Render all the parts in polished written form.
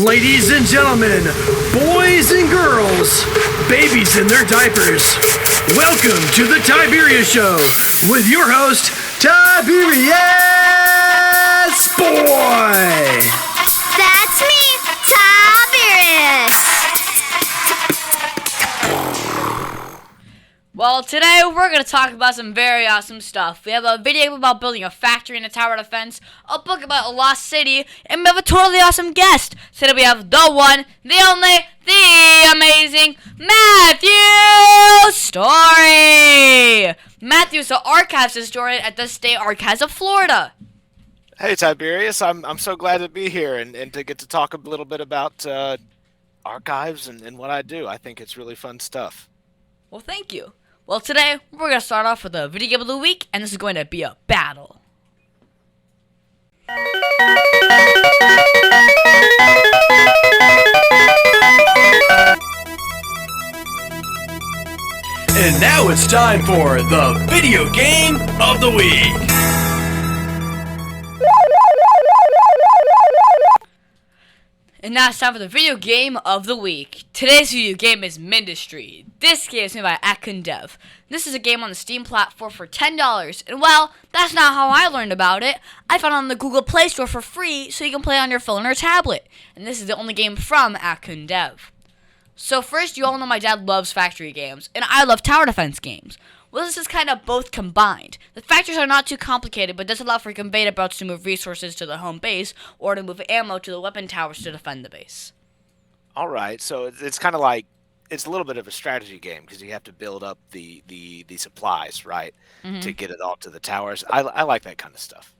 Ladies and gentlemen, boys and girls, babies in their diapers, welcome to the Tiberius Show with your host, Tiberius Boy! That's me, Tiberius! Well, today we're going to talk about some very awesome stuff. We have a video about building a factory in a tower defense, a book about a lost city, and we have a totally awesome guest. Today we have the one, the only, the amazing Matthew Storey. Matthew so archives his story at the State Archives of Florida. Hey Tiberius, I'm so glad to be here and to get to talk a little bit about archives and what I do. I think it's really fun stuff. Well, thank you. Well, today we're going to start off with a video game of the week, and this is going to be a battle. And now it's time for the video game of the week. And now it's time for the video game of the week. Today's video game is Mindustry. This game is made by Akun Dev. This is a game on the Steam platform for $10. And well, that's not how I learned about it. I found it on the Google Play Store for free so you can play it on your phone or tablet. And this is the only game from Akun Dev. So first, you all know my dad loves factory games, and I love tower defense games. Well, this is kind of both combined. The factories are not too complicated, but does allow for conveyor belts to move resources to the home base or to move ammo to the weapon towers to defend the base. All right, so it's kind of like it's a little bit of a strategy game because you have to build up the supplies, right, to get it all to the towers. I like that kind of stuff.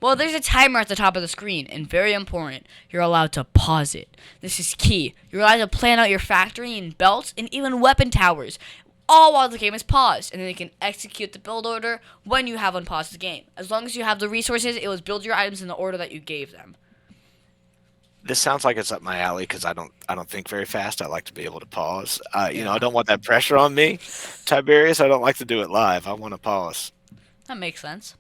Well, there's a timer at the top of the screen, and very important, you're allowed to pause it. This is key. You're allowed to plan out your factory and belts and even weapon towers, all while the game is paused, and then you can execute the build order when you have unpaused the game. As long as you have the resources, it will build your items in the order that you gave them. This sounds like it's up my alley because I don't think very fast. I like to be able to pause. You know, I don't want that pressure on me, Tiberius. I don't like to do it live. I want to pause. That makes sense.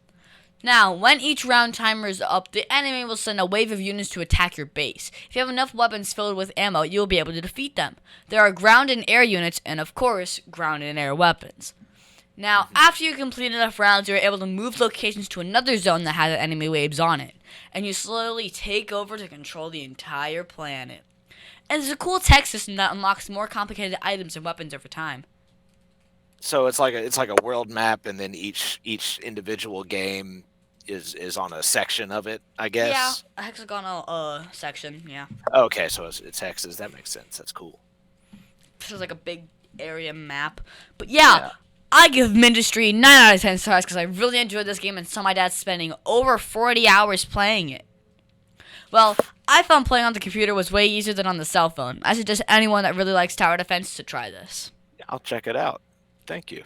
Now, when each round timer is up, the enemy will send a wave of units to attack your base. If you have enough weapons filled with ammo, you will be able to defeat them. There are ground and air units, and of course, ground and air weapons. Now, after you complete enough rounds, you are able to move locations to another zone that has enemy waves on it, and you slowly take over to control the entire planet. And there's a cool tech system that unlocks more complicated items and weapons over time. So it's like a world map, and then each individual game is on a section of it, I guess. Yeah, a hexagonal section, yeah. Okay, so it's hexes. That makes sense. That's cool. This is like a big area map. But yeah. I give Mindustry 9 out of 10 stars because I really enjoyed this game and saw my dad spending over 40 hours playing it. Well, I found playing on the computer was way easier than on the cell phone. I suggest anyone that really likes tower defense to try this. I'll check it out. Thank you.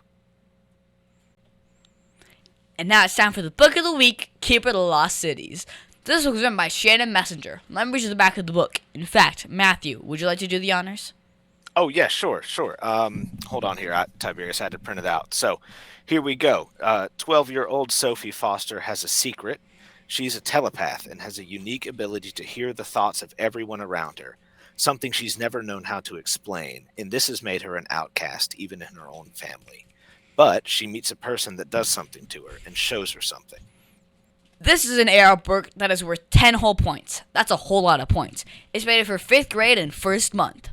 And now it's time for the book of the week, Keeper of the Lost Cities. This book was written by Shannon Messenger. Let me read you the back of the book. In fact, Matthew, would you like to do the honors? Oh, yeah, sure. Hold on here, Tiberius. I had to print it out. So, here we go. 12-year-old Sophie Foster has a secret. She's a telepath and has a unique ability to hear the thoughts of everyone around her, something she's never known how to explain, and this has made her an outcast, even in her own family. But she meets a person that does something to her and shows her something. This is an AR book that is worth 10 whole points. That's a whole lot of points. It's rated for 5th grade and first month.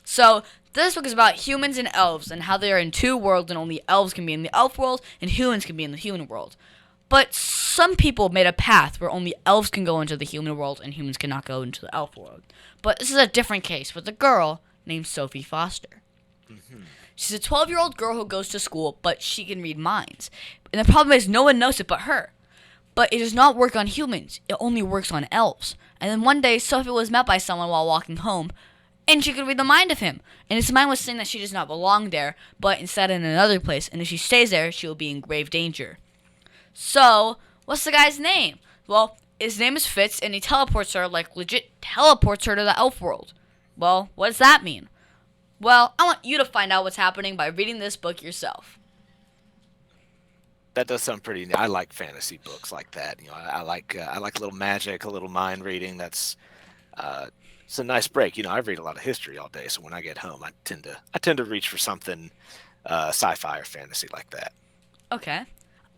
So, this book is about humans and elves and how they are in two worlds and only elves can be in the elf world and humans can be in the human world. But some people made a path where only elves can go into the human world and humans cannot go into the elf world. But this is a different case with a girl named Sophie Foster. She's a 12-year-old girl who goes to school, but she can read minds. And the problem is no one knows it but her. But it does not work on humans. It only works on elves. And then one day, Sophie was met by someone while walking home, and she could read the mind of him. And his mind was saying that she does not belong there, but instead in another place. And if she stays there, she will be in grave danger. So, what's the guy's name? Well, his name is Fitz, and he teleports her, like legit teleports her to the elf world. Well, what does that mean? Well, I want you to find out what's happening by reading this book yourself. That does sound pretty neat. I like fantasy books like that. I like a little magic, a little mind reading. Uh, it's a nice break. I read a lot of history all day, so when I get home, I tend to reach for something sci-fi or fantasy like that. Okay.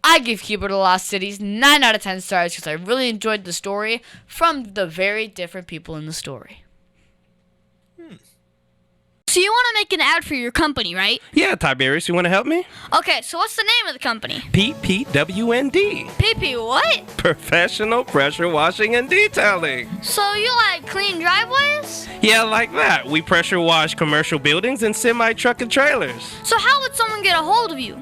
I give Cuba the Lost Cities 9 out of 10 stars because I really enjoyed the story from the very different people in the story. So you want to make an ad for your company, right? Yeah, Tiberius, you want to help me? Okay, so what's the name of the company? PPWND. PP what? Professional Pressure Washing and Detailing. So you like clean driveways? Yeah, like that. We pressure wash commercial buildings and semi-truck and trailers. So how would someone get a hold of you?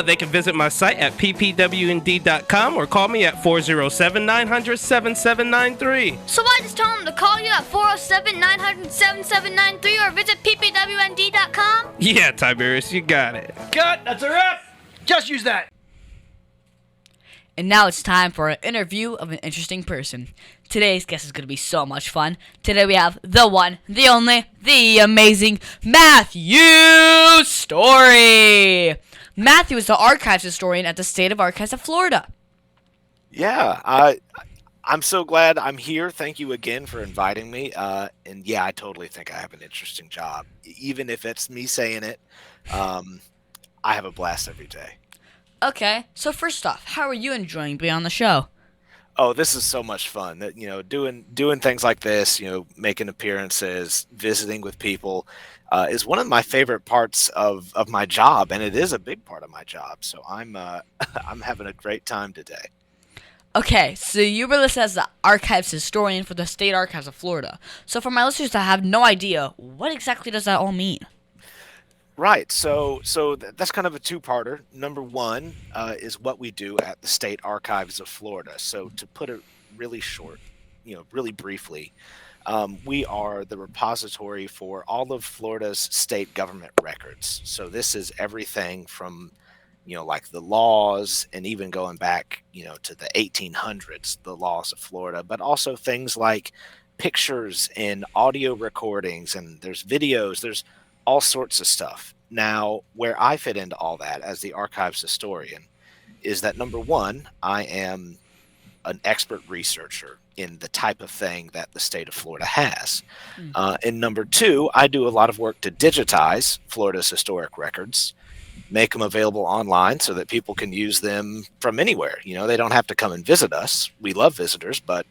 They can visit my site at ppwnd.com or call me at 407-900-7793. So I just tell them to call you at 407-900-7793 or visit ppwnd.com? Yeah, Tiberius, you got it. Cut! That's a wrap! Just use that! And now it's time for an interview of an interesting person. Today's guest is going to be so much fun. Today we have the one, the only, the amazing Matthew Storey. Matthew is the archives historian at the State of Archives of Florida. Yeah, I'm so glad I'm here. Thank you again for inviting me. And yeah, I totally think I have an interesting job, even if it's me saying it. I have a blast every day. Okay, so first off, how are you enjoying being on the show? Oh, this is so much fun. That doing things like this, making appearances, visiting with people, is one of my favorite parts of my job, and it is a big part of my job. So I'm I'm having a great time today. Okay, so you were listed as the archives historian for the State Archives of Florida. So for my listeners that have no idea, what exactly does that all mean? Right. So that's kind of a two-parter. Number one is what we do at the State Archives of Florida. So to put it really short, really briefly, we are the repository for all of Florida's state government records. So this is everything from, like the laws and even going back, to the 1800s, the laws of Florida, but also things like pictures and audio recordings, and there's videos, there's all sorts of stuff. Now, where I fit into all that as the archives historian is that number one, I am an expert researcher in the type of thing that the state of Florida has. And number two, I do a lot of work to digitize Florida's historic records, make them available online so that people can use them from anywhere. They don't have to come and visit us. We love visitors, but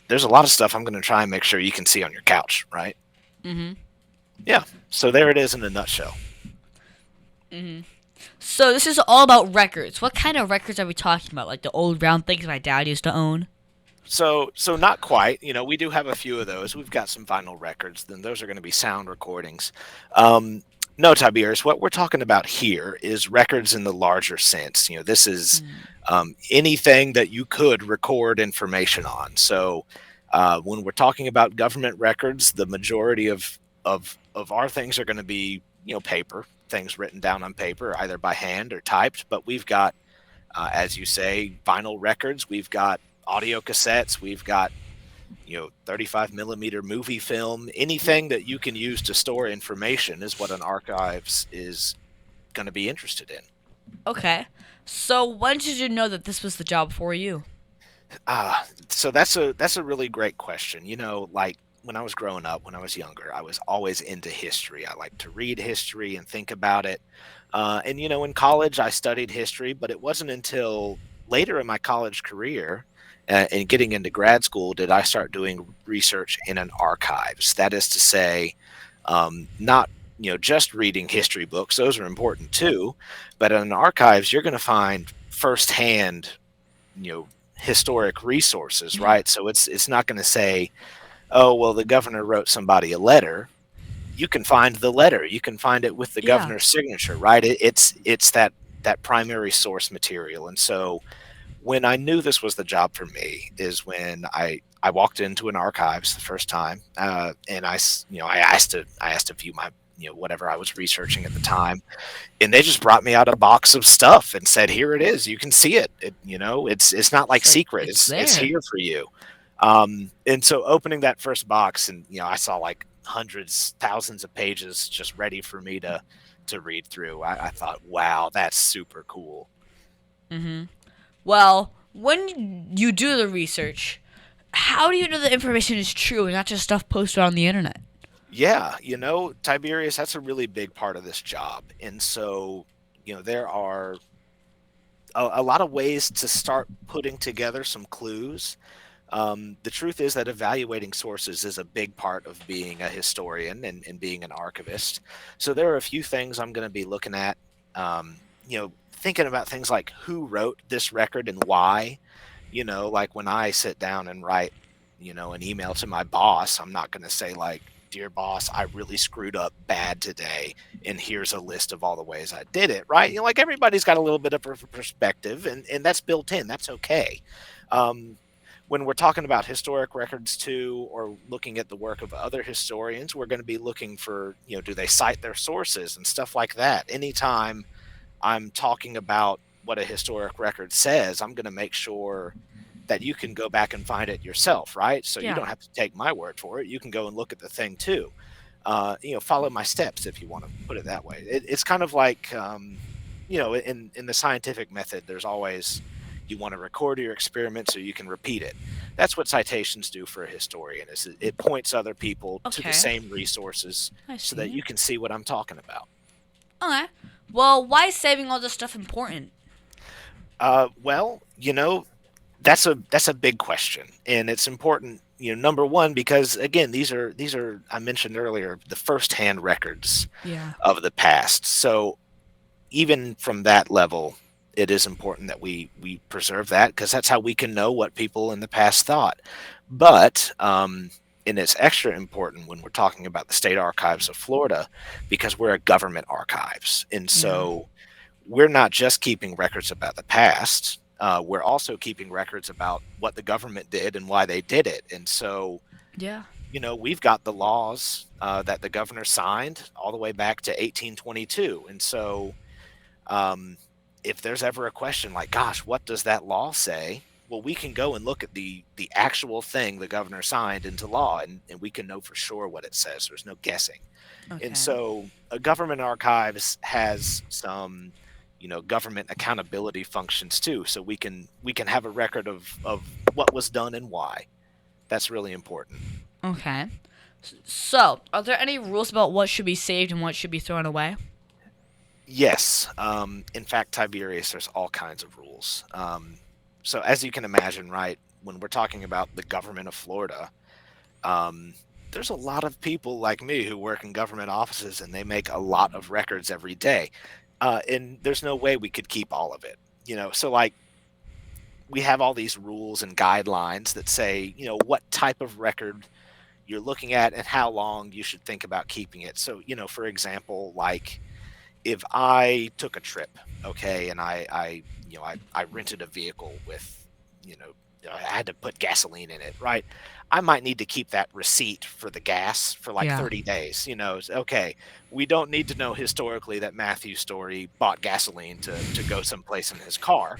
there's a lot of stuff I'm going to try and make sure you can see on your couch, right? Mm-hmm. Yeah, so there it is in a nutshell. Mm-hmm. So this is all about records. What kind of records are we talking about? Like the old round things my dad used to own? So not quite. We do have a few of those. We've got some vinyl records. Then those are going to be sound recordings. No, Tiberius, what we're talking about here is records in the larger sense. This is anything that you could record information on. So when we're talking about government records, the majority of our things are going to be, paper, things written down on paper, either by hand or typed. But we've got, as you say, vinyl records. We've got audio cassettes. We've got, 35 millimeter movie film. Anything that you can use to store information is what an archives is going to be interested in. Okay. So when did you know that this was the job for you? So that's a really great question. Like when I was growing up, when I was younger, I was always into history. I liked to read history and think about it. And in college, I studied history, but it wasn't until later in my college career and getting into grad school did I start doing research in an archives. That is to say, not just reading history books; those are important too. But in archives, you're going to find firsthand, historic resources, right? So it's not going to say, oh, well, the governor wrote somebody a letter. You can find the letter. You can find it with the governor's signature, right? It's that primary source material. And so when I knew this was the job for me is when I walked into an archives the first time, and I asked to view my whatever I was researching at the time, and they just brought me out a box of stuff and said, "Here it is. You can see it. It's not like secret. It's here for you." And so opening that first box, and I saw like hundreds, thousands of pages just ready for me to read through. I thought, wow, that's super cool. Well, when you do the research, how do you know the information is true and not just stuff posted on the internet? Yeah, Tiberius, that's a really big part of this job. And so, there are a lot of ways to start putting together some clues. The truth is that evaluating sources is a big part of being a historian and being an archivist. So there are a few things I'm going to be looking at, thinking about things like who wrote this record and why. Like when I sit down and write, an email to my boss, I'm not going to say like, "Dear boss, I really screwed up bad today, and here's a list of all the ways I did it," right? Like everybody's got a little bit of a perspective, and that's built in. That's okay. Um, when we're talking about historic records too, or looking at the work of other historians, we're going to be looking for, do they cite their sources and stuff like that. Anytime I'm talking about what a historic record says, I'm going to make sure that you can go back and find it yourself, right? So you Yeah. don't have to take my word for it. You can go and look at the thing too. Follow my steps if you want to put it that way. It's kind of like, in the scientific method, there's always you want to record your experiment so you can repeat it. That's what citations do for a historian. Is it points other people to Okay. the same resources I so that see. you can see what I'm talking about. Okay. Well, why is saving all this stuff important? Well, that's a big question, and it's important. Number one, because again, these are I mentioned earlier the firsthand records Yeah. of the past. So even from that level, it is important that we preserve that because that's how we can know what people in the past thought. But and it's extra important when we're talking about the state archives of Florida because we're a government archives, and Yeah. so we're not just keeping records about the past. We're also keeping records about what the government did and why they did it. And so, Yeah. we've got the laws that the governor signed all the way back to 1822. And so, um, if there's ever a question like, "Gosh, what does that law say?" Well, we can go and look at the actual thing the governor signed into law, and we can know for sure what it says. There's no guessing. And Okay. so a government archives has some, government accountability functions too. So we can have a record of what was done and why. That's really important. Okay. So, are there any rules about what should be saved and what should be thrown away? Yes. In fact, Tiberius, there's all kinds of rules. So as you can imagine, right, when we're talking about the government of Florida, um, there's a lot of people like me who work in government offices and they make a lot of records every day. And there's no way we could keep all of it. So like we have all these rules and guidelines that say, what type of record you're looking at and how long you should think about keeping it. So, for example, like if I took a trip, okay, and I rented a vehicle with, you know, I had to put gasoline in it, right? I might need to keep that receipt for the gas for like Yeah. 30 days. Okay, we don't need to know historically that Matthew Story bought gasoline to go someplace in his car.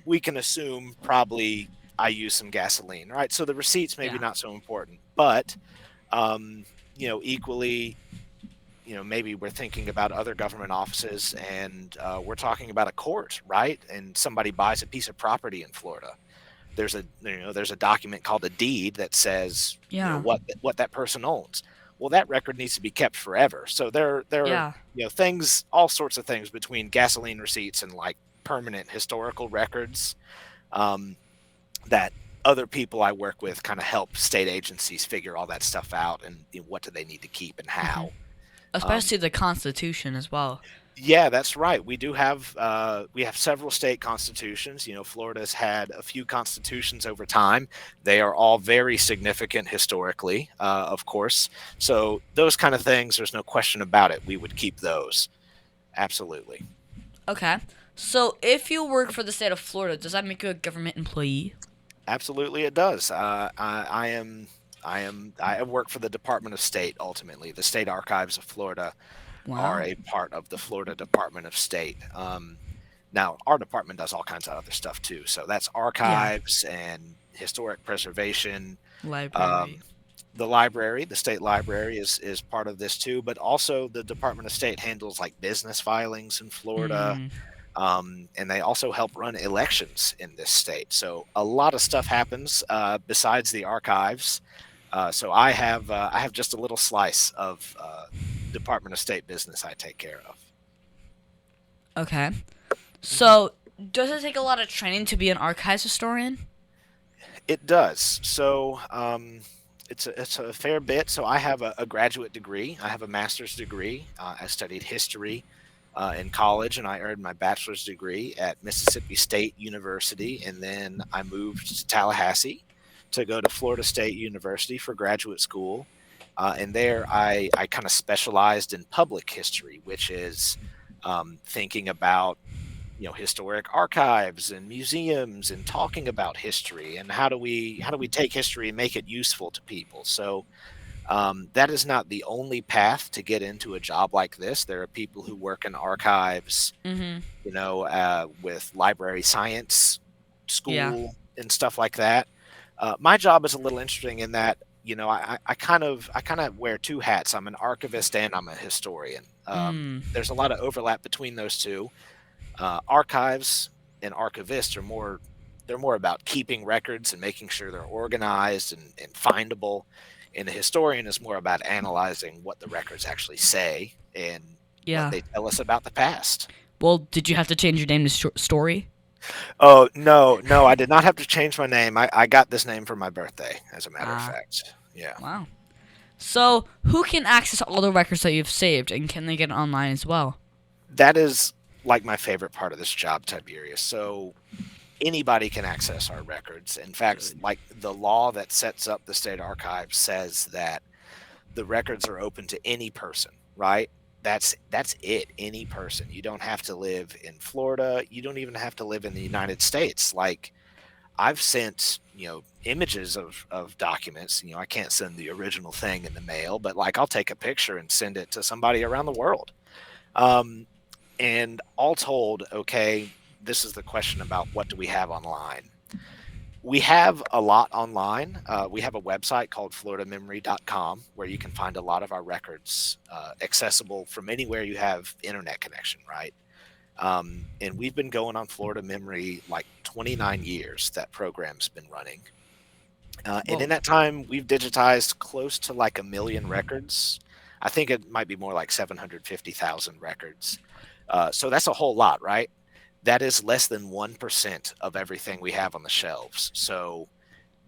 We can assume probably I use some gasoline, right? So the receipts maybe Yeah. not so important, but equally, maybe we're thinking about other government offices and we're talking about a court, right? And somebody buys a piece of property in Florida. There's a document called a deed that says Yeah. what that person owns. Well, that record needs to be kept forever. So there are Yeah. things, all sorts of things between gasoline receipts and like permanent historical records um, that other people I work with kind of help state agencies figure all that stuff out and what do they need to keep and how. Um, Especially the Constitution as well. yeah, that's right. We have several state constitutions. Florida's had a few constitutions over time. They are all very significant historically, of course. So those kind of things, there's no question about it. We would keep those. Absolutely. Okay. So, if you work for the state of Florida, does that make you a government employee? Absolutely, it does. I work for the Department of State. Ultimately, the State Archives of Florida are Wow. a part of the Florida Department of State. Now, our department does all kinds of other stuff too. So that's Yeah. archives and historic preservation. Um, Library. the state library is part of this too, but also the Department of State handles like business filings in Florida. Mm. and they also help run elections in this state. So a lot of stuff happens besides the archives. So I have just a little slice of Department of State business I take care of. Okay. So, does it take a lot of training to be an archives historian? It does. So it's a fair bit. So I have a graduate degree. I have a master's degree. I studied history in college, and I earned my bachelor's degree at Mississippi State University, and then I moved to Tallahassee to go to Florida State University for graduate school. And there I kind of specialized in public history, which is thinking about historic archives and museums and talking about history and how do we take history and make it useful to people. So that is not the only path to get into a job like this. There are people who work in archives, Mm-hmm. with library science Yeah. school and stuff like that. My job is a little interesting in that I kind of wear two hats. I'm an archivist and I'm a historian. There's a lot of overlap between those two. Archives and archivists they're more about keeping records and making sure they're organized and findable. And a historian is more about analyzing what the records actually say and what Yeah. they tell us about the past. Well, did you have to change your name to Story? Oh, no, I did not have to change my name. I got this name for my birthday, as a matter of Ah. fact. Yeah. Wow. So, who can access all the records that you've saved, and can they get it online as well? That is like my favorite part of this job, Tiberius. So anybody can access our records. In fact, like the law that sets up the state archives says that the records are open to any person, right? That's it, any person. You don't have to live in Florida. You don't even have to live in the United States. Like I've sent, images of documents. I can't send the original thing in the mail, but like I'll take a picture and send it to somebody around the world. Um, and all told, okay, this is the question about what do we have online. We have a lot online. We have a website called floridamemory.com where you can find a lot of our records accessible from anywhere you have internet connection, right? And we've been going on Florida Memory like 29 years. That program's been running. And in that time, we've digitized close to like 1 million records. I think it might be more like 750,000 records. So that's a whole lot, right? That is less than 1% of everything we have on the shelves. So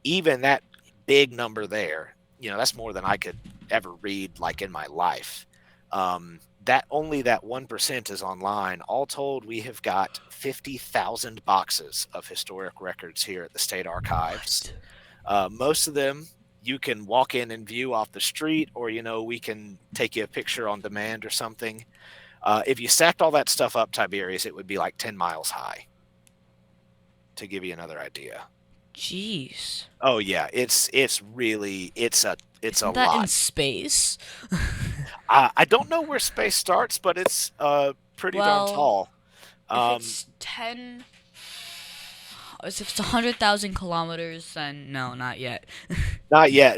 even that big number there, that's more than I could ever read like in my life. That 1% is online. All told, we have got 50,000 boxes of historic records here at the state archives. Most of them you can walk in and view off the street, or we can take you a picture on demand or something. If you stacked all that stuff up, Tiberius, it would be like 10 miles high, to give you another idea. Jeez. Oh yeah, it's a Isn't that in lot. space? I don't know where space starts, but it's pretty darn Well, tall. If Um, it's 10, if it's 100,000 kilometers, then no, not yet. Not yet.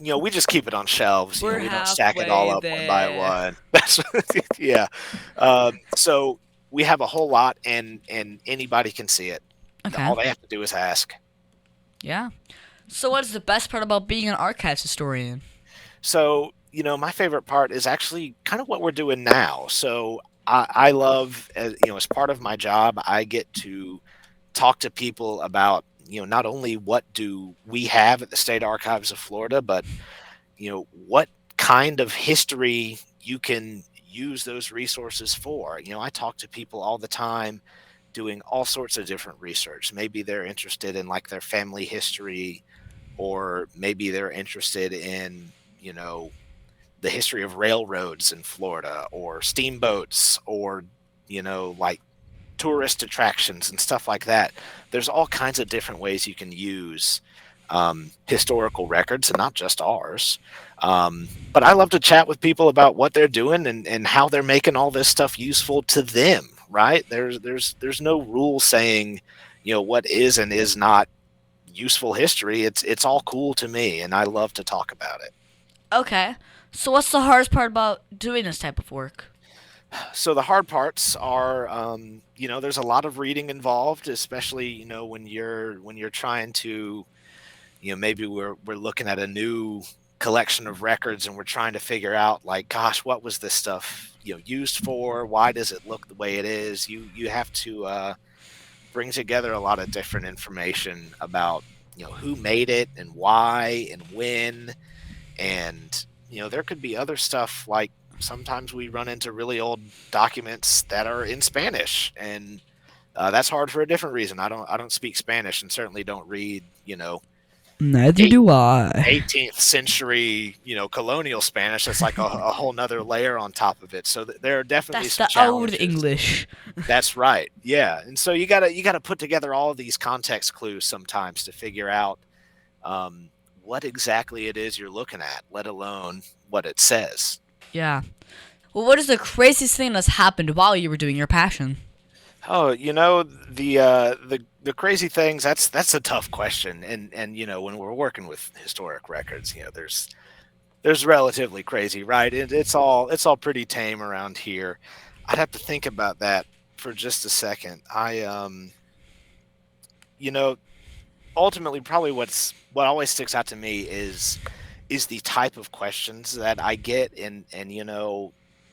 We just keep it on shelves. We're We don't stack it all halfway up one by there. one. That's yeah. So we have a whole lot, and anybody can see it. Okay. All they have to do is ask. Yeah. So, what is the best part about being an archives historian? So, my favorite part is actually kind of what we're doing now. So I love, as part of my job, I get to talk to people about, not only what do we have at the State Archives of Florida, but, what kind of history you can use those resources for. I talk to people all the time doing all sorts of different research. Maybe they're interested in like their family history, or maybe they're interested in, the history of railroads in Florida, or steamboats, or, like tourist attractions and stuff like that. There's all kinds of different ways you can use historical records, and not just ours. But I love to chat with people about what they're doing and how they're making all this stuff useful to them, right? There's no rule saying, what is and is not useful history. It's all cool to me, and I love to talk about it. Okay. So, what's the hardest part about doing this type of work? So the hard parts are, there's a lot of reading involved, especially when you're trying to, maybe we're looking at a new collection of records and we're trying to figure out, like, gosh, what was this stuff used for? Why does it look the way it is? You have to bring together a lot of different information about who made it and why and when. And there could be other stuff, like sometimes we run into really old documents that are in Spanish, and that's hard for a different reason. I don't speak Spanish, and certainly don't read Neither do I. 18th century colonial Spanish. That's like a whole nother layer on top of it. So there are definitely That's some the old challenges. English. That's right. Yeah. And so you gotta put together all of these context clues sometimes to figure out what exactly it is you're looking at, let alone what it says. Yeah. Well, what is the craziest thing that's happened while you were doing your passion? Oh, the crazy things, that's a tough question. And when we're working with historic records, there's relatively crazy, right? It's all pretty tame around here. I'd have to think about that for just a second. You know, ultimately, probably what always sticks out to me is the type of questions that I get, and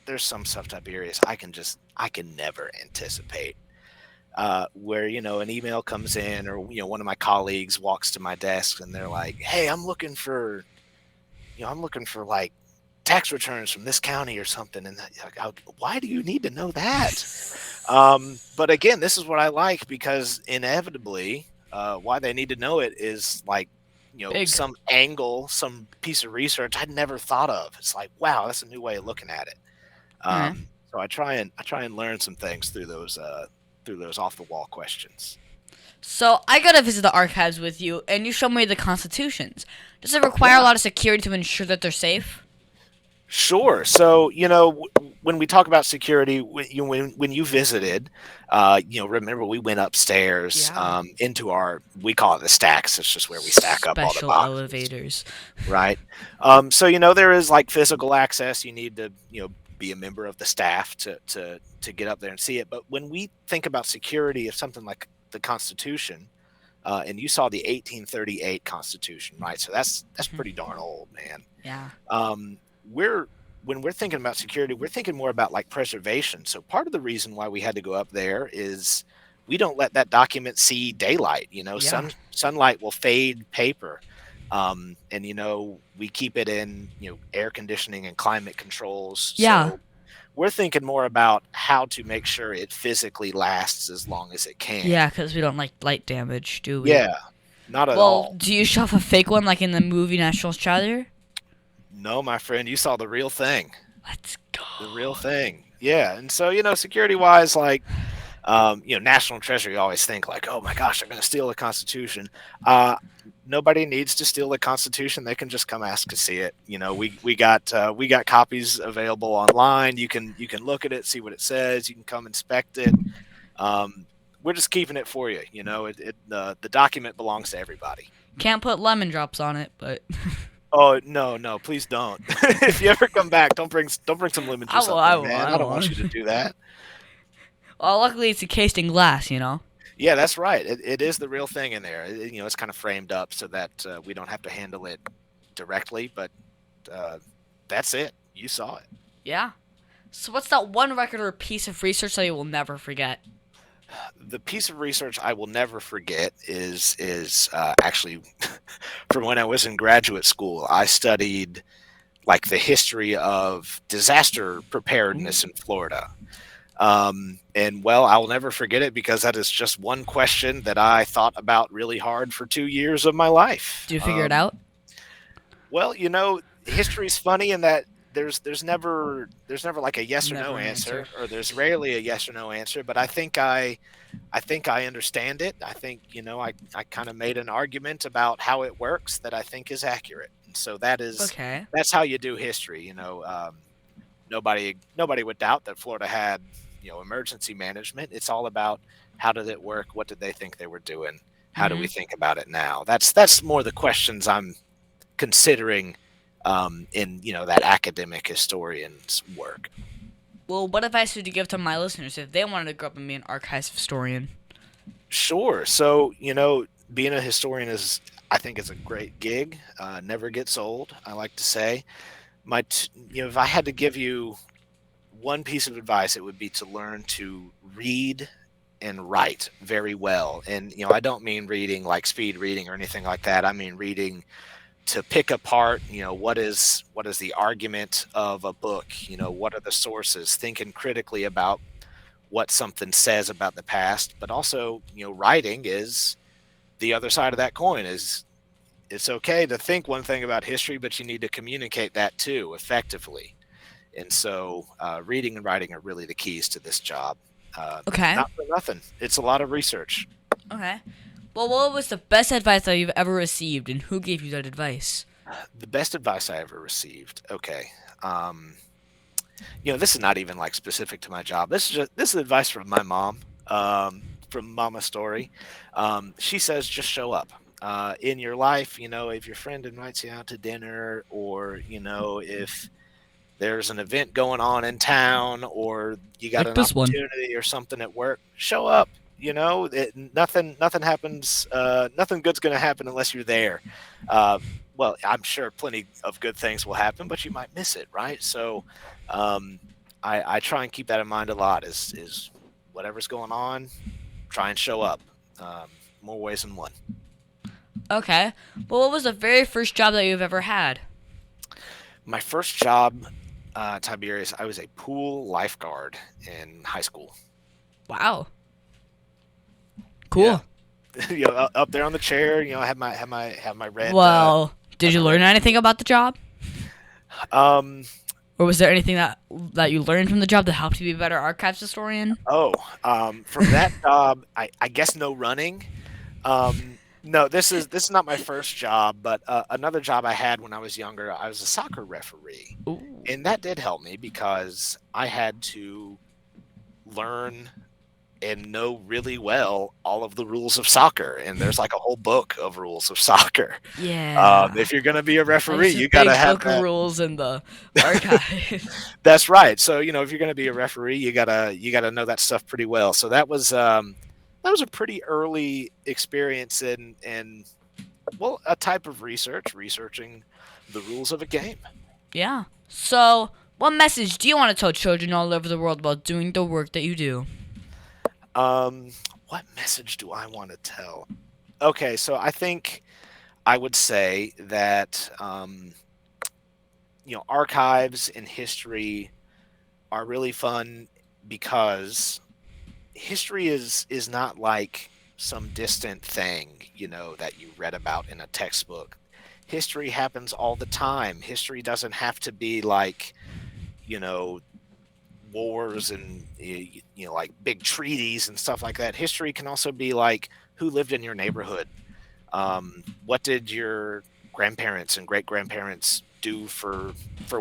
there's some stuff, Tiberius, I can never anticipate. Where an email comes in, or one of my colleagues walks to my desk and they're like, "Hey, I'm looking for like tax returns from this county or something," and why do you need to know that? But again, this is what I like, because inevitably, why they need to know it is like, Big. some angle, some piece of research I'd never thought of. It's like, wow, that's a new way of looking at it. Alright. So I try and learn some things through those off the wall questions. So I gotta visit the archives with you, and you show me the constitutions. Does it require a lot of security to ensure that they're safe? Sure. So, when we talk about security, when you visited, remember we went upstairs Yeah. into we call it the stacks. It's just where we stack up all the Special boxes, elevators. right? So, there is like physical access. You need to, be a member of the staff to get up there and see it. But when we think about security of something like the Constitution, and you saw the 1838 Constitution, right? So that's pretty darn old, man. Yeah. When we're thinking about security, we're thinking more about like preservation. So part of the reason why we had to go up there is we don't let that document see daylight. Yeah. Sunlight will fade paper. And we keep it in air conditioning and climate controls. Yeah. So we're thinking more about how to make sure it physically lasts as long as it can. Yeah, because we don't like light damage, do we? Yeah, not at Well, all. do you shove a fake one like in the movie National Treasure? No, my friend, you saw the real thing. Let's go. The real thing. Yeah. And so, security wise, like, National Treasure, you always think like, oh my gosh, they're going to steal the Constitution. Nobody needs to steal the Constitution. They can just come ask to see it. We got copies available online. You can look at it, see what it says. You can come inspect it. We're just keeping it for you. The document belongs to everybody. Can't put lemon drops on it, but Oh no, please don't. If you ever come back, don't bring some lemon I juice will, up I there, will, man. I I don't want will. you to do that. well, luckily it's encased in glass, Yeah, that's right. It is the real thing in there. It's kind of framed up so that we don't have to handle it directly, but that's it. You saw it. Yeah. So what's that one record or piece of research that you will never forget? The piece of research I will never forget is actually from when I was in graduate school. I studied like the history of disaster preparedness in Florida. And well, I will never forget it because that is just one question that I thought about really hard for 2 years of my life. Did you figure it out? Well, history's funny in that there's never like a yes or Never no an answer, answer. or there's rarely a yes or no answer. But I think I understand it. I think I kind of made an argument about how it works that I think is accurate. And so Okay. that's how you do history. Nobody would doubt that Florida had emergency management. It's all about how did it work? What did they think they were doing? How do we think about it now? That's more the questions I'm considering in that academic historian's work. Well, what advice would you give to my listeners if they wanted to grow up and be an archives historian? Sure. So, being a historian I think, is a great gig. Never gets old, I like to say. If I had to give you one piece of advice, it would be to learn to read and write very well. And, I don't mean reading like speed reading or anything like that. I mean reading to pick apart, what is the argument of a book, what are the sources, thinking critically about what something says about the past, but also, writing is the other side of that coin. Is It's okay to think one thing about history, but you need to communicate that too effectively. And so, reading and writing are really the keys to this job. Okay. Not for nothing. It's a lot of research. Okay. Well, what was the best advice that you've ever received, and who gave you that advice? The best advice I ever received. Okay. This is not even like specific to my job. This is advice from my mom, from Mama Story. She says, just show up. In your life, if your friend invites you out to dinner, or, if there's an event going on in town, or you got Like an this one. opportunity or something at work, show up. Nothing happens. Nothing good's going to happen unless you're there. Well, I'm sure plenty of good things will happen, but you might miss it, right? So, I try and keep that in mind a lot. Is whatever's going on, try and show up. More ways than one. Okay. Well, what was the very first job that you've ever had? My first job, Tiberius, I was a pool lifeguard in high school. Wow. Cool. Yeah. Up there on the chair, I have my red. Well, did you learn anything about the job? Um. Or was there anything that you learned from the job that helped you be a better archives historian? From that job, I guess no running. No, this is not my first job, but another job I had when I was younger. I was a soccer referee, Ooh. and that did help me because I had to learn and know really well all of the rules of soccer, and there's like a whole book of rules of soccer. Yeah. If you're gonna be a referee, There's a you gotta big have book that. of rules in the archive. That's right. So if you're gonna be a referee, you gotta know that stuff pretty well. So that was a pretty early experience in well, a type of researching the rules of a game. Yeah. So, what message do you want to tell children all over the world about doing the work that you do? What message do I want to tell? Okay, so I think I would say that archives and history are really fun because history is not like some distant thing, that you read about in a textbook. History happens all the time. History doesn't have to be like, wars and like big treaties and stuff like that. History can also be like who lived in your neighborhood. What did your grandparents and great grandparents do for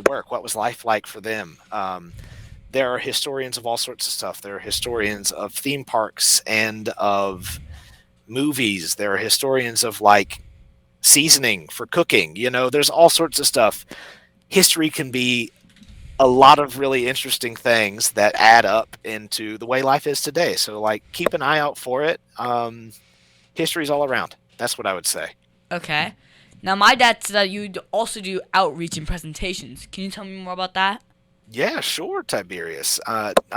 work? What was life like for them? There are historians of all sorts of stuff. There are historians of theme parks and of movies. There are historians of like seasoning for cooking. There's all sorts of stuff. History can be a lot of really interesting things that add up into the way life is today. So like keep an eye out for it. History's all around. That's what I would say. Okay. Now, my dad said that you also do outreach and presentations. Can you tell me more about that? Yeah, sure, Tiberius.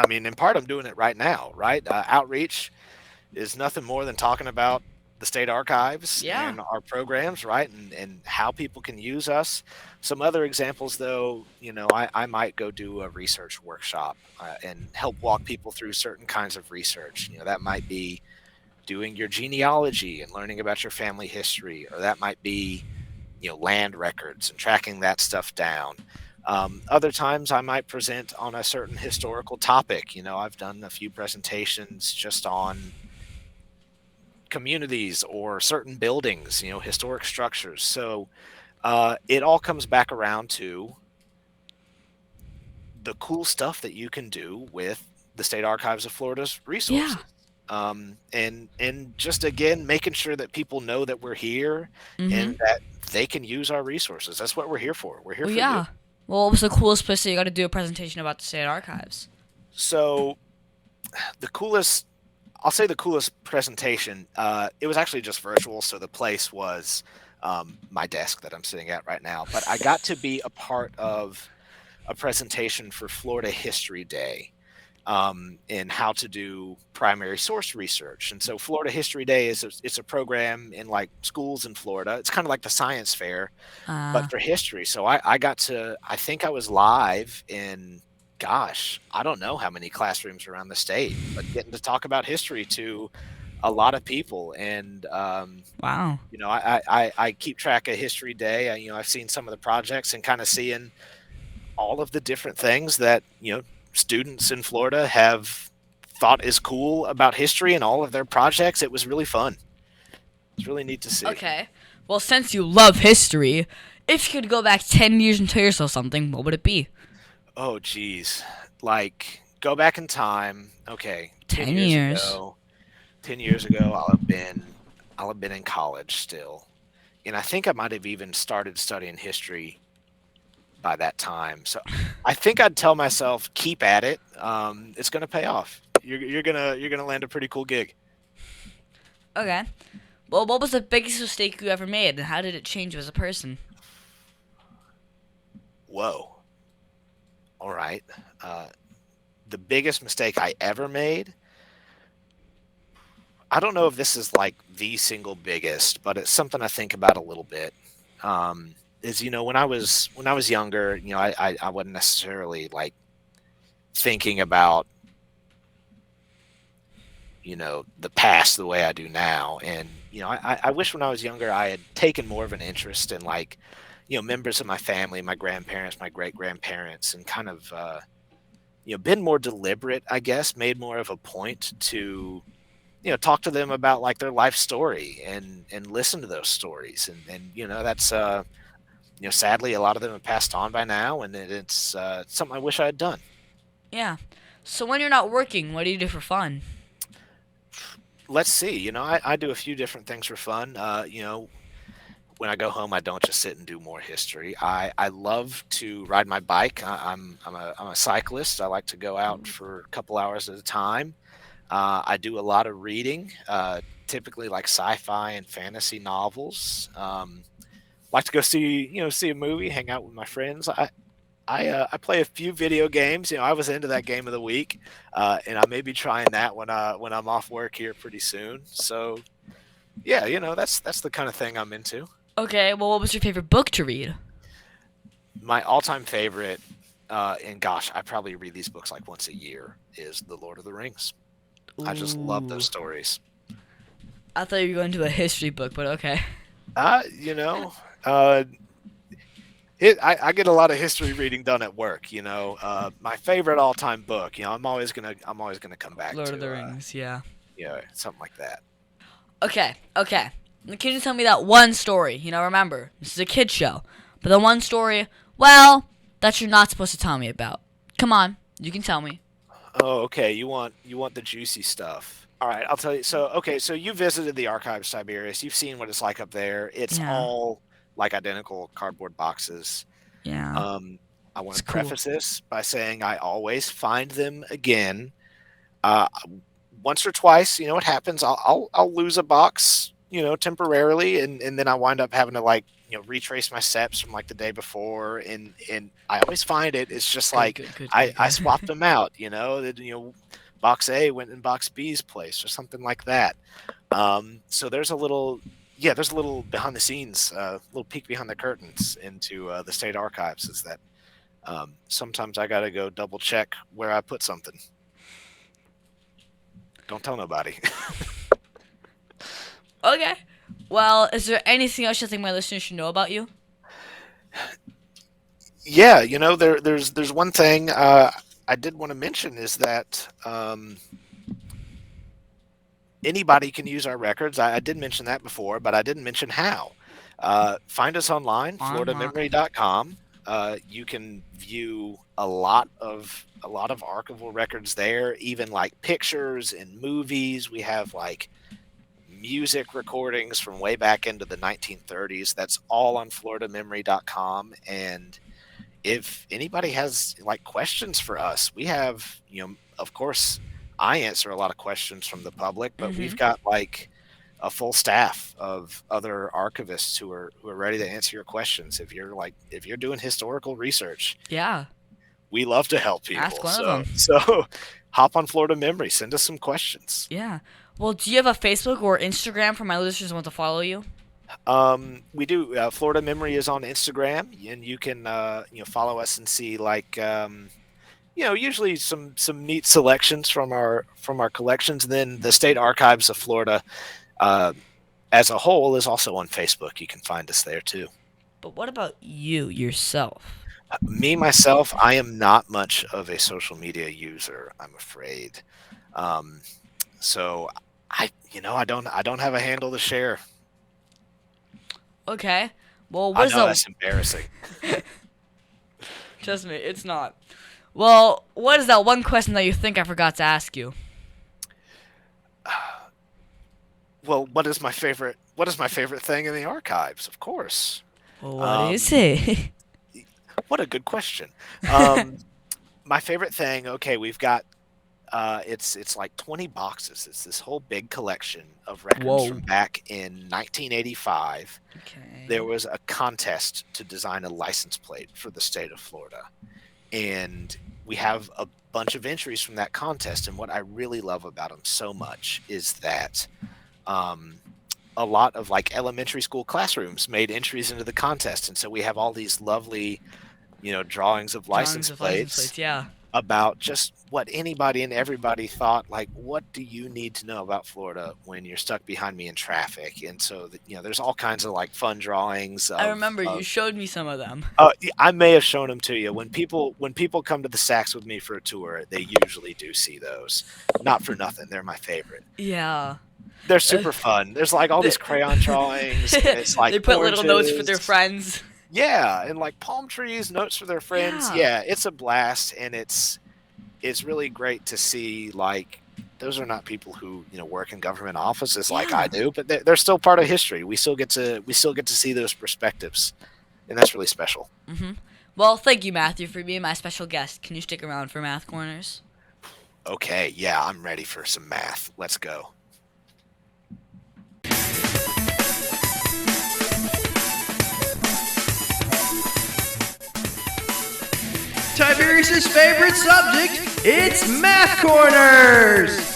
In part, I'm doing it right now, right? Outreach is nothing more than talking about the state archives Yeah. and our programs, right? And how people can use us. Some other examples, though, I might go do a research workshop and help walk people through certain kinds of research. That might be doing your genealogy and learning about your family history, or that might be, land records and tracking that stuff down. Other times I might present on a certain historical topic. I've done a few presentations just on communities or certain buildings, historic structures. So it all comes back around to the cool stuff that you can do with the State Archives of Florida's resources. And just again, making sure that people know that we're here and that they can use our resources. That's what we're here for. We're here for you. Well, what was the coolest place that you got to do a presentation about the state archives? So the coolest, I'll say the coolest presentation. It was actually just virtual, so the place was my desk that I'm sitting at right now. But I got to be a part of a presentation for Florida History Day in how to do primary source research. And so Florida History Day it's a program in like schools in Florida. It's kind of like the science fair, but Uh, for history. So I got to, I think I was live in, gosh, I don't know how many classrooms around the state, but getting to talk about history to a lot of people. And, wow. I keep track of History Day. I've seen some of the projects and kind of seeing all of the different things that, students in Florida have thought is cool about history and all of their projects. It was really fun. It's really neat to see. Okay. Well, since you love history, if you could go back 10 years and tell yourself something, what would it be? Oh, geez. Like, go back in time. Okay, 10 10 years years. ago. 10 years ago, I'll have been in college still. And I think I might have even started studying history by that time. So I think I'd tell myself, keep at it. It's gonna pay off. You're gonna land a pretty cool gig. Okay. Well, what was the biggest mistake you ever made, and how did it change you as a person? Whoa. All right. Uh, the biggest mistake I ever made. I don't know if this is like the single biggest, but it's something I think about a little bit. Is when I was younger, I wasn't necessarily like thinking about the past the way I do now. And I wish when I was younger I had taken more of an interest in like members of my family, my grandparents, my great grandparents, and kind of been more deliberate, I guess, made more of a point to talk to them about like their life story and listen to those stories. And that's sadly a lot of them have passed on by now, and it's something I wish I had done. Yeah. So when you're not working, what do you do for fun? Let's see. I do a few different things for fun. When I go home, I don't just sit and do more history. I love to ride my bike. I'm a cyclist. I like to go out for a couple hours at a time. I do a lot of reading, typically like sci-fi and fantasy novels. Like to go see a movie, hang out with my friends. I play a few video games. I was into that game of the week, and I may be trying that when I'm off work here pretty soon. So yeah, that's the kind of thing I'm into. Okay. Well, what was your favorite book to read? My all-time favorite, and gosh, I probably read these books like once a year, is The Lord of the Rings. I just love Ooh. those stories. I thought you were going to a history book, but okay. Uh, you know, uh, I get a lot of history reading done at work. My favorite all-time book. I'm always gonna come back Lord of the to Rings. Yeah. something like that. Okay. Okay. Can you tell me that one story? Remember, this is a kid show, but the one story, well, that you're not supposed to tell me about. Come on, you can tell me. Oh, okay. You want the juicy stuff. All right, I'll tell you. So, okay, so you visited the archives, Tiberius. You've seen what it's like up there. It's Yeah. all like identical cardboard boxes. Yeah. Um, I want It's to cool. preface this by saying I always find them again. Uh, Once or twice, it happens. I'll lose a box, temporarily, and then I wind up having to like retrace my steps from like the day before, and I always find it's just Good. like Good. Good. I Good. swapped them out. That box A went in box B's place or something like that. So there's a little behind the scenes, little peek behind the curtains into the state archives. Is that sometimes I got to go double check where I put something. Don't tell nobody. Okay. Well, is there anything else you think my listeners should know about you? Yeah, there's one thing I did want to mention is that anybody can use our records. I did mention that before, but I didn't mention how. Find us online, Online. floridamemory.com. You can view a lot of archival records there, even like pictures and movies. We have like music recordings from way back into the 1930s. That's all on floridamemory.com. And if anybody has like questions for us, we have of course, I answer a lot of questions from the public, but we've Mm-hmm. got like a full staff of other archivists who are ready to answer your questions. If you're doing historical research, Yeah. we love to help Ask people. one of So them. so hop on Florida Memory, send us some questions. Yeah. Well, do you have a Facebook or Instagram for my listeners who want to follow you? We do. Florida Memory is on Instagram, and you can follow us and see like usually some neat selections from our collections. And then the State Archives of Florida, uh, as a whole, is also on Facebook. You can find us there too. But what about you yourself? Me myself, I am not much of a social media user, I'm afraid. Um, so I don't have a handle to share. Okay. Well, I what is know the that's embarrassing. Trust me, it's not. Well, what is that one question that you think I forgot to ask you? Well, what is my favorite? What is my favorite thing in the archives? Of course. Well, what Um, is it? what a good question. Um, my favorite thing. Okay, we've got. It's like 20 boxes. It's this whole big collection of records Whoa. from back in 1985. Okay. There was a contest to design a license plate for the state of Florida, and we have a bunch of entries from that contest. And what I really love about them so much is that um, a lot of like elementary school classrooms made entries into the contest, and so we have all these lovely, drawings of license Drawings of license plates plates, yeah. about just what anybody and everybody thought. Like, what do you need to know about Florida when you're stuck behind me in traffic? And so there's all kinds of like fun drawings. I remember you showed me some of them. I may have shown them to you. When people come to the Saks with me for a tour, they usually do see those. Not for nothing, they're my favorite. Yeah. They're super fun. There's like all these crayon drawings. And it's like they put little notes for their oranges. friends. Yeah, and like palm trees, notes for their friends. Yeah. Yeah, it's a blast, and it's really great to see. Like, those are not people who work in government offices like I Yeah. do, but they're still part of history. We still get to see those perspectives, and that's really special. Mm-hmm. Well, thank you, Matthew, for being my special guest. Can you stick around for Math Corners? Okay, yeah, I'm ready for some math. Let's go. Tiberius' favorite subject, it's Math Corners!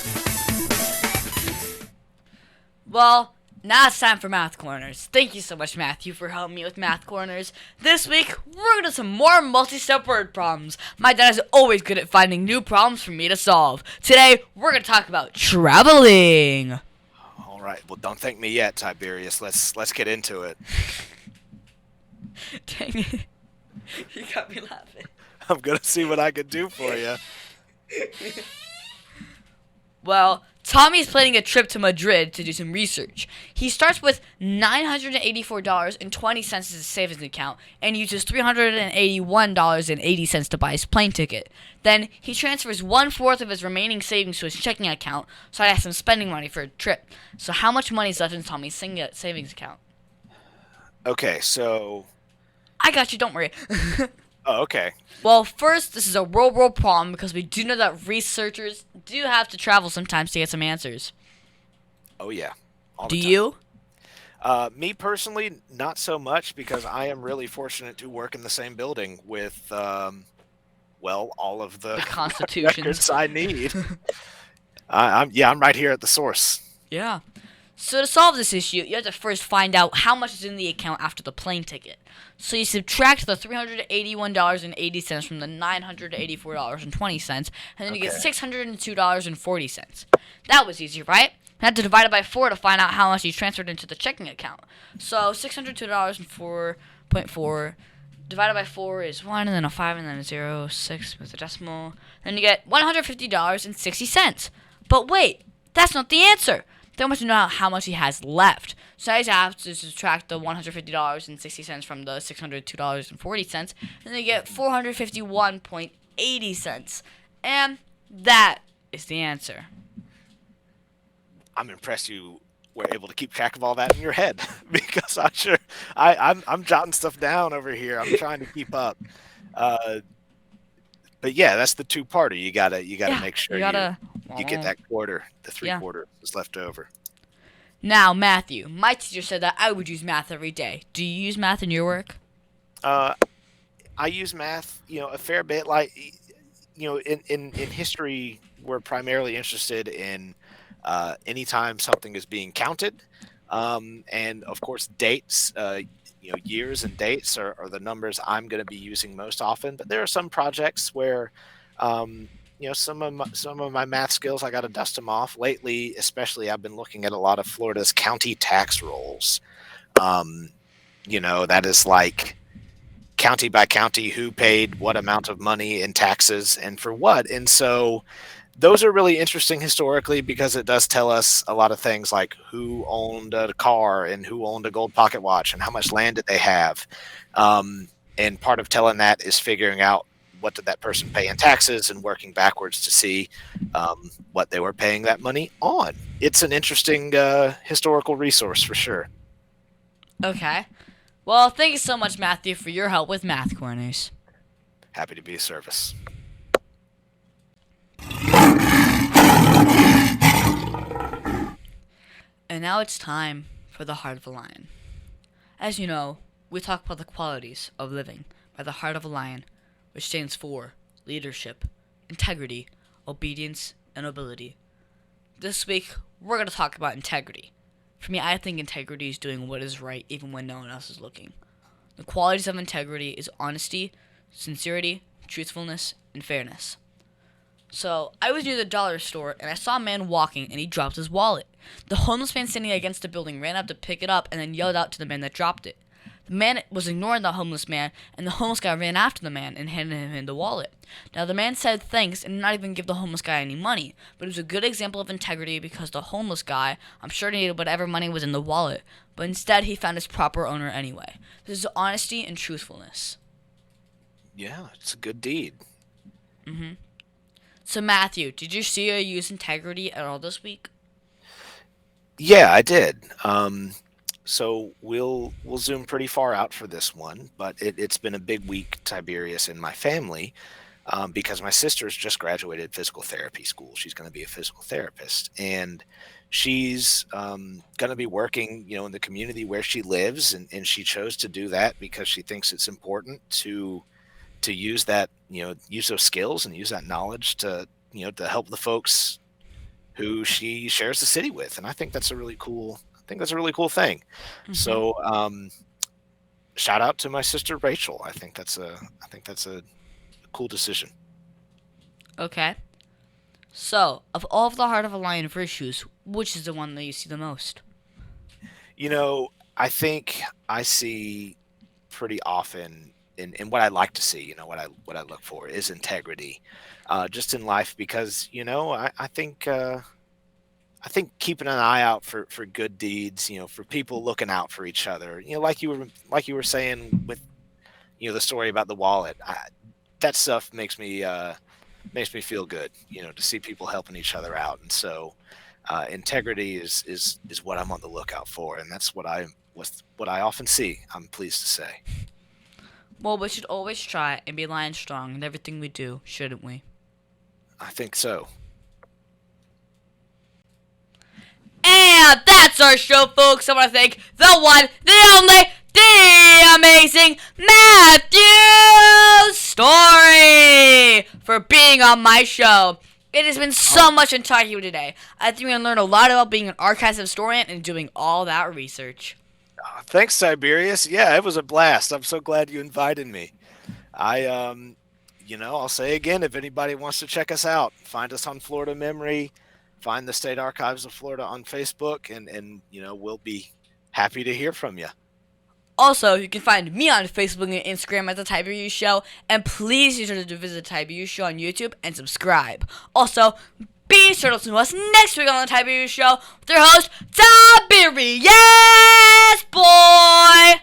Well, now it's time for Math Corners. Thank you so much, Matthew, for helping me with Math Corners. This week, we're going to do some more multi-step word problems. My dad is always good at finding new problems for me to solve. Today, we're going to talk about traveling. All right, well, don't thank me yet, Tiberius. Let's get into it. Dang it. You got me laughing. I'm gonna see what I can do for you. Well, Tommy's planning a trip to Madrid to do some research. He starts with $984.20 as his savings account and uses $381.80 to buy his plane ticket. Then he transfers 1/4 of his remaining savings to his checking account, so I have some spending money for a trip. So how much money is left in Tommy's savings account? Okay, so I got you, don't worry. okay. Well, first, this is a real world problem because we do know that researchers do have to travel sometimes to get some answers. Oh yeah. All Do the time. you? Me personally, not so much, because I am really fortunate to work in the same building with, all of the The constitutions. records I need. I'm right here at the source. Yeah. So to solve this issue, you have to first find out how much is in the account after the plane ticket. So you subtract the $381.80 from the $984.20, and then you get Okay. $602.40. That was easy, right? You had to divide it by 4 to find out how much you transferred into the checking account. So $602.4.4 divided by 4 is 1, and then a 5, and then a 0, 6 with a decimal. Then you get $150.60. But wait, that's not the answer. They want to know how much he has left. So I just have to subtract the $150.60 from the $602.40, and then you get $451.80. And that is the answer. I'm impressed you were able to keep track of all that in your head, because I'm jotting stuff down over here. I'm trying to keep up. But yeah, that's the two-parter. You gotta Yeah, make sure you gotta. you get that quarter, the three Yeah. quarter is left over. Now, Matthew, my teacher said that I would use math every day. Do you use math in your work? Uh, I use math, a fair bit. Like, in history, we're primarily interested in anytime something is being counted, and of course, dates. Years and dates are the numbers I'm going to be using most often. But there are some projects where, some of my math skills I got to dust them off. Lately, especially, I've been looking at a lot of Florida's county tax rolls. Um, that is like county by county who paid what amount of money in taxes and for what. And so those are really interesting historically because it does tell us a lot of things like who owned a car and who owned a gold pocket watch and how much land did they have. And part of telling that is figuring out what did that person pay in taxes and working backwards to see what they were paying that money on. It's an interesting historical resource for sure. Okay. Well, thank you so much, Matthew, for your help with Math Corners. Happy to be of service. And now it's time for the Heart of a Lion. As you know, we talk about the qualities of living by the Heart of a Lion, which stands for leadership, integrity, obedience, and nobility. This week, we're going to talk about integrity. For me, I think integrity is doing what is right even when no one else is looking. The qualities of integrity is honesty, sincerity, truthfulness, and fairness. So, I was near the dollar store, and I saw a man walking, and he dropped his wallet. The homeless man standing against the building ran up to pick it up and then yelled out to the man that dropped it. The man was ignoring the homeless man, and the homeless guy ran after the man and handed him the wallet. Now, the man said thanks and did not even give the homeless guy any money, but it was a good example of integrity because the homeless guy, I'm sure, needed whatever money was in the wallet, but instead he found his proper owner anyway. This is honesty and truthfulness. Yeah, it's a good deed. Mm-hmm. So, Matthew, did you see or use integrity at all this week? Yeah, I did. So we'll zoom pretty far out for this one, but it's been a big week, Tiberius, in my family, because my sister's just graduated physical therapy school. She's going to be a physical therapist, and she's going to be working, in the community where she lives, and she chose to do that because she thinks it's important to use that, use those skills and use that knowledge to help the folks who she shares the city with. And I think that's a really cool thing. Mm-hmm. So, shout out to my sister Rachel. I think that's a cool decision. Okay. So, of all of the Heart of a Lion virtues, which is the one that you see the most? I think I see pretty often in what I like to see, what I look for is integrity, just in life, because I think keeping an eye out for good deeds, for people looking out for each other, like you were saying with, the story about the wallet, that stuff makes me feel good, to see people helping each other out. And so, integrity is what I'm on the lookout for. And that's what I often see. I'm pleased to say. Well, we should always try and be lion strong in everything we do, shouldn't we? I think so. And that's our show, folks. I want to thank the one, the only, the amazing Matthew Storey for being on my show. It has been so much fun talking to you today. I think we're going to learn a lot about being an archives historian and doing all that research. Thanks, Tiberius. Yeah, it was a blast. I'm so glad you invited me. I'll say again, if anybody wants to check us out, find us on Florida Memory, find the State Archives of Florida on Facebook, and we'll be happy to hear from you. Also, you can find me on Facebook and Instagram at The Tiberius Show, and please be sure to visit The Tiberius Show on YouTube and subscribe. Also, be sure to listen to us next week on The Tiberius Show with your host, Tiberius Boy!